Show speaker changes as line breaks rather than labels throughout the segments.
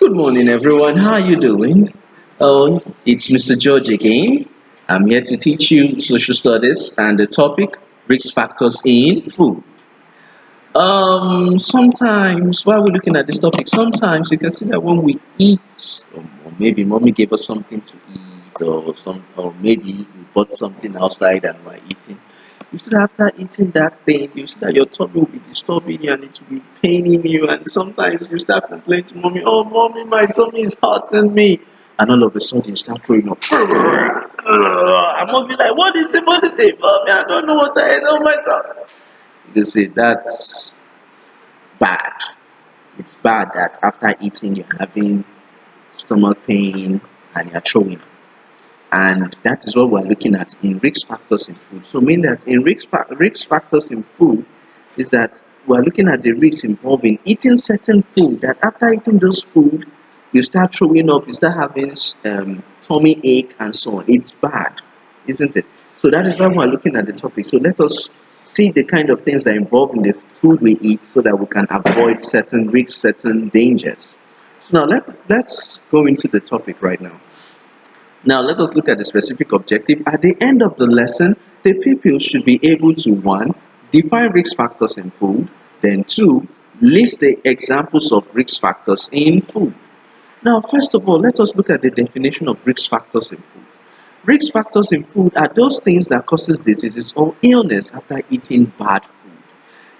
Good morning, everyone. How are you doing? Oh, it's Mr. George again. I'm here to teach you social studies and the topic risk factors in food. Sometimes while we're looking at this topic, sometimes you can see that when we eat, or maybe mommy gave us something to eat, or maybe we bought something outside and we're eating. You see that after eating that thing, you see that your tummy will be disturbing you and it will be paining you, and sometimes you start complaining to mommy, "Oh, mommy, my tummy is hurting me," and all of a sudden you start throwing up. And mommy like, "What is it? What is it, mommy? I don't know what I ate on my tummy." You see, that's bad. It's bad that after eating you're having stomach pain and you're throwing up. And that is what we're looking at in risk factors in food. So, mean that in risk factors in food is that we're looking at the risks involved in eating certain food. That after eating those food, you start throwing up, you start having tummy ache, and so on. It's bad, isn't it? So that is why we're looking at the topic. So let us see the kind of things that are involved in the food we eat, so that we can avoid certain risks, certain dangers. So now let's go into the topic right now. Now, let us look at the specific objective. At the end of the lesson, the pupils should be able to: one, define risk factors in food; then two, list the examples of risk factors in food. Now, first of all, let us look at the definition of risk factors in food. Risk factors in food are those things that causes diseases or illness after eating bad food.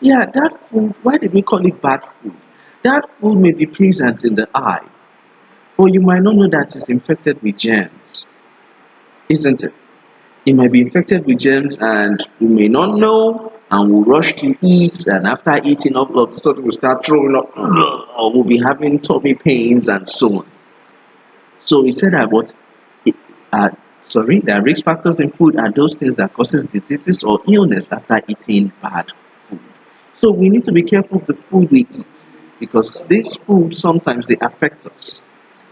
Yeah, that food, why did we call it bad food? That food may be pleasant in the eye, but you might not know that it's infected with germs, isn't it? It might be infected with germs and we may not know, and we'll rush to eat, and after eating all of a sudden we'll start throwing up, or we'll be having tummy pains and so on. So he said that it- uh, that risk factors in food are those things that causes diseases or illness after eating bad food. So we need to be careful of the food we eat, because this food sometimes they affect us.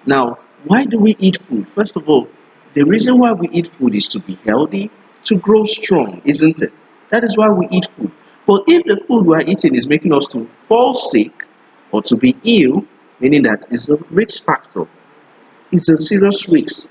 Now, why do we eat food? First of all, the reason why we eat food is to be healthy, to grow strong, isn't it? That is why we eat food. But if the food we are eating is making us to fall sick or to be ill, meaning that it's a risk factor, it's a serious risk.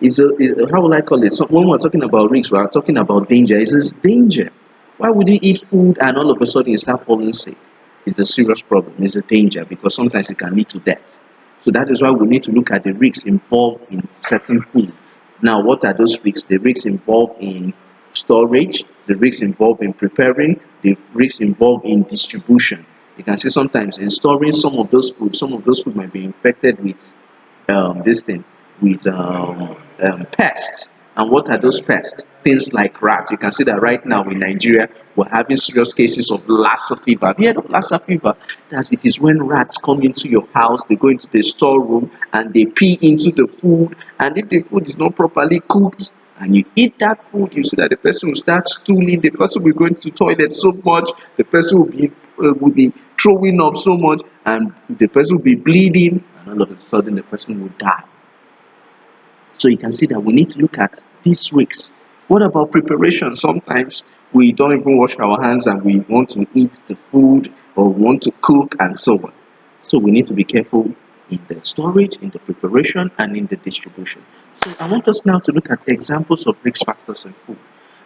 How will I call it? So when we're talking about risk, we are talking about danger. It's this danger. Why would you eat food and all of a sudden you start falling sick? It's a serious problem. It's a danger, because sometimes it can lead to death. So that is why we need to look at the risks involved in certain food. Now, what are those risks? The risks involved in storage, the risks involved in preparing, the risks involved in distribution. You can see sometimes in storing some of those food might be infected with this thing with pests. And what are those pests? Things like rats. You can see that right now in Nigeria, we're having serious cases of Lassa fever. Have you heard of Lassa fever? That it is when rats come into your house, they go into the storeroom and they pee into the food. And if the food is not properly cooked and you eat that food, you see that the person will start stooling, the person will go into the toilet so much, the person will be throwing up so much, and the person will be bleeding, and all of a sudden the person will die. So you can see that we need to look at these risks. What about preparation? Sometimes we don't even wash our hands and we want to eat the food or want to cook and so on. So we need to be careful in the storage, in the preparation, and in the distribution. So I want us now to look at examples of risk factors in food.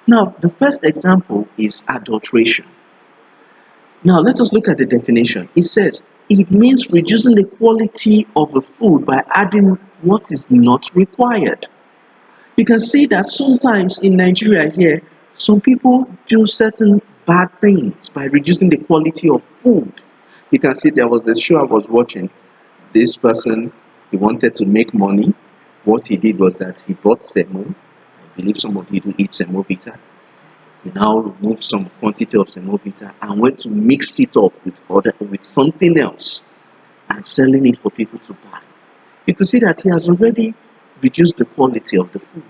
Now, the first example is adulteration. Now, let us look at the definition. It says it means reducing the quality of a food by adding what is not required. You can see that sometimes in Nigeria here, some people do certain bad things by reducing the quality of food. You can see there was a show I was watching. This person, he wanted to make money. What he did was that he bought semo. I believe some of you do eat semovita. He now removed some quantity of semovita and went to mix it up with something else and selling it for people to buy. You can see that he has already reduced the quality of the food.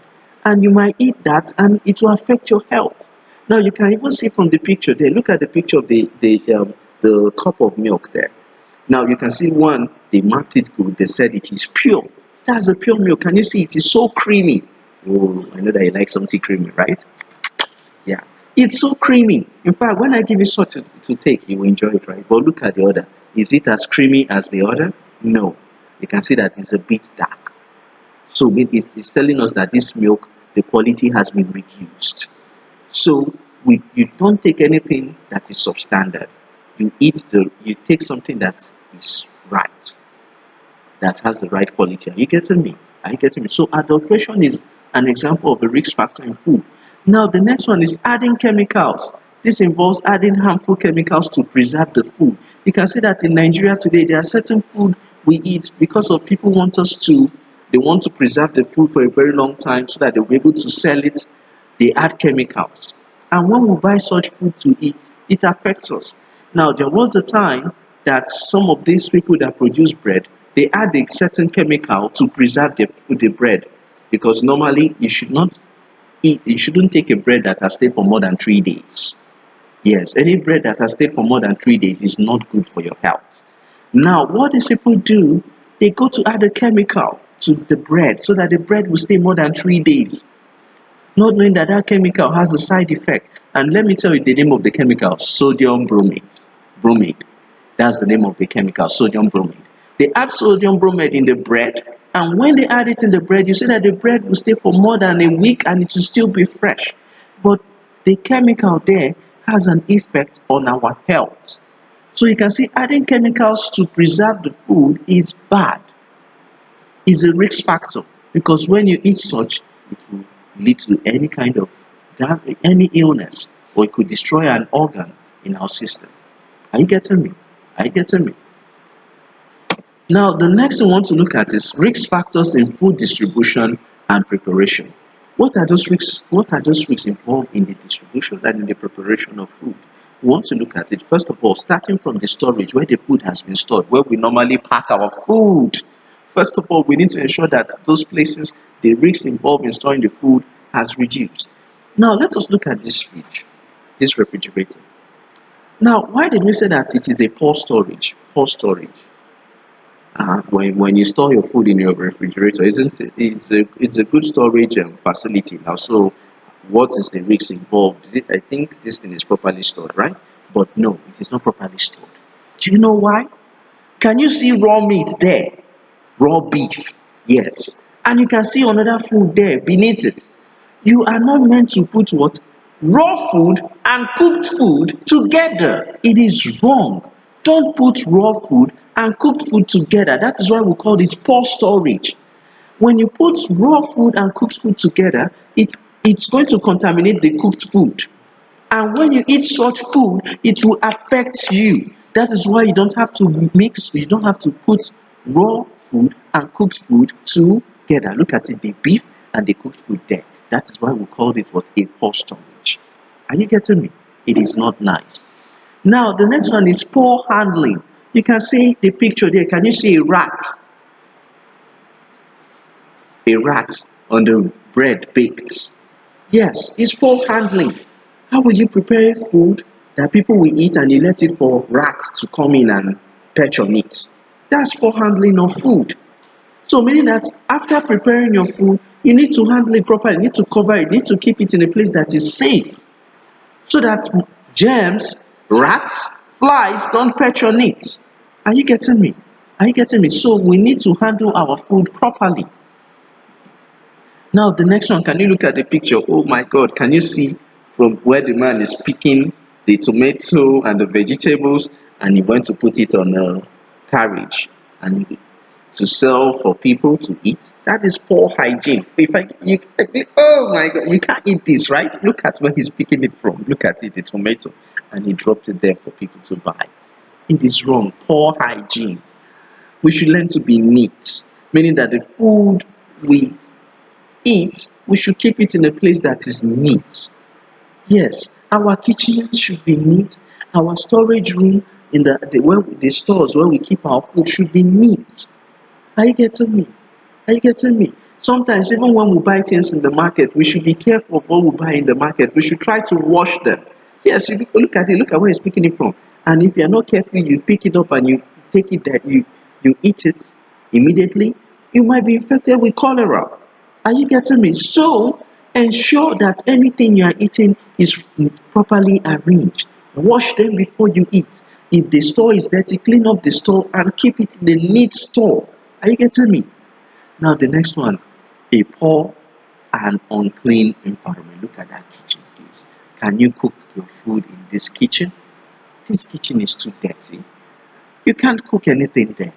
And you might eat that and it will affect your health. Now you can even see from the picture there, look at the picture of the cup of milk there. Now you can see one, they marked it good, they said it is pure. That's a pure milk. Can you see it is so creamy? Oh, I know that you like something creamy, right? Yeah, it's so creamy. In fact, when I give you such to take, you will enjoy it, right? But look at the other. Is it as creamy as the other? No. you can see that it's a bit dark. So it's telling us that this milk, the quality has been reduced. So you don't take anything that is substandard. You take something that is right, that has the right quality. Are you getting me? Are you getting me? So adulteration is an example of a risk factor in food. Now the next one is adding chemicals. This involves adding harmful chemicals to preserve the food. You can see that in Nigeria today, there are certain food we eat because of people want us to, they want to preserve the food for a very long time so that they'll be able to sell it. They add chemicals. And when we buy such food to eat, it affects us. Now, there was a time that some of these people that produce bread, they add a certain chemical to preserve the bread. Because normally you shouldn't take a bread that has stayed for more than 3 days. Yes, any bread that has stayed for more than 3 days is not good for your health. Now, what these people do, they go to add a chemical to the bread so that the bread will stay more than 3 days, not knowing that that chemical has a side effect. And let me tell you the name of the chemical: sodium bromate. Bromate. That's the name of the chemical, sodium bromate. They add sodium bromate in the bread, and when they add it in the bread, you see that the bread will stay for more than a week and it will still be fresh. But the chemical there has an effect on our health. So you can see adding chemicals to preserve the food is bad, is a risk factor, because when you eat such, it will lead to any kind of any illness, or it could destroy an organ in our system. Are you getting me? Are you getting me? Now, the next thing we want to look at is risk factors in food distribution and preparation. What are those risks? What are those risks involved in the distribution and in the preparation of food? We want to look at it first of all, starting from the storage where the food has been stored, where we normally pack our food. First of all, we need to ensure that those places, the risks involved in storing the food has reduced. Now, let us look at this fridge, this refrigerator. Now, why did we say that it is a poor storage? Poor storage. When you store your food in your refrigerator, isn't it? It's a good storage facility now. So, what is the risk involved? I think this thing is properly stored, right? But no, it is not properly stored. Do you know why? Can you see raw meat there? Raw beef, yes. And you can see another food there beneath it. You are not meant to put what? Raw food and cooked food together. It is wrong. Don't put raw food and cooked food together. That is why we call it poor storage. When you put raw food and cooked food together, it's going to contaminate the cooked food. And when you eat such food, it will affect you. That is why you don't have to mix, you don't have to put raw food and cooked food together. Look at it, the beef and the cooked food there. That is why we called it what? A poor storage. Are you getting me? It is not nice. Now, the next one is poor handling. You can see the picture there. Can you see a rat? A rat on the bread baked. Yes, it's poor handling. How will you prepare food that people will eat and you left it for rats to come in and perch on it? That's poor handling of food. So meaning that after preparing your food, you need to handle it properly, you need to cover it, you need to keep it in a place that is safe so that germs, rats, flies don't perch on it. Are you getting me? Are you getting me? So we need to handle our food properly. Now the next one, can you look at the picture? Oh my God, can you see from where the man is picking the tomato and the vegetables and he went to put it on a carriage and to sell for people to eat? That is poor hygiene. Oh my God, you can't eat this, right? Look at where he's picking it from. Look at it, the tomato, and he dropped it there for people to buy. It is wrong, poor hygiene. We should learn to be neat, meaning that the food we eat, we should keep it in a place that is neat. Yes, our kitchen should be neat. Our storage room in the stores where we keep our food should be neat. Are you getting me? Are you getting me? Sometimes even when we buy things in the market, we should be careful of what we buy in the market. We should try to wash them. Yes, you look at it, look at where it's picking it from. And if you're not careful, you pick it up and you take it that you eat it immediately, you might be infected with cholera. Are you getting me? So ensure that anything you are eating is properly arranged. Wash them before you eat. If the store is dirty, clean up the store and keep it in a neat store. Are you getting me? Now the next one, a poor and unclean environment. Look at that kitchen, please. Can you cook your food in this kitchen? This kitchen is too dirty. You can't cook anything there.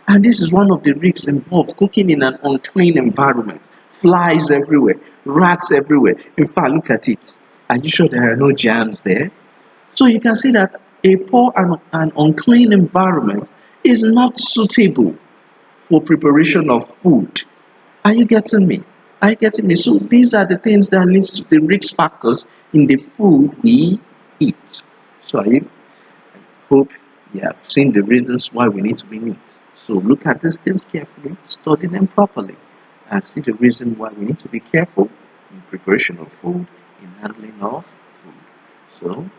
And this is one of the risks involved cooking in an unclean environment. Flies everywhere, rats everywhere. In fact, look at it. Are you sure there are no germs there? So you can see that a poor and unclean environment is not suitable for preparation of food. Are you getting me? Are you getting me? So these are the things that leads to the risk factors in the food we eat. So I hope you have seen the reasons why we need to be neat. So look at these things carefully, study them properly, and see the reason why we need to be careful in preparation of food, in handling of food. So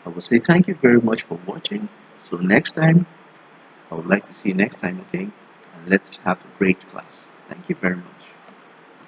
I will say thank you very much for watching. So next time, I would like to see you next time, okay? And let's have a great class. Thank you very much.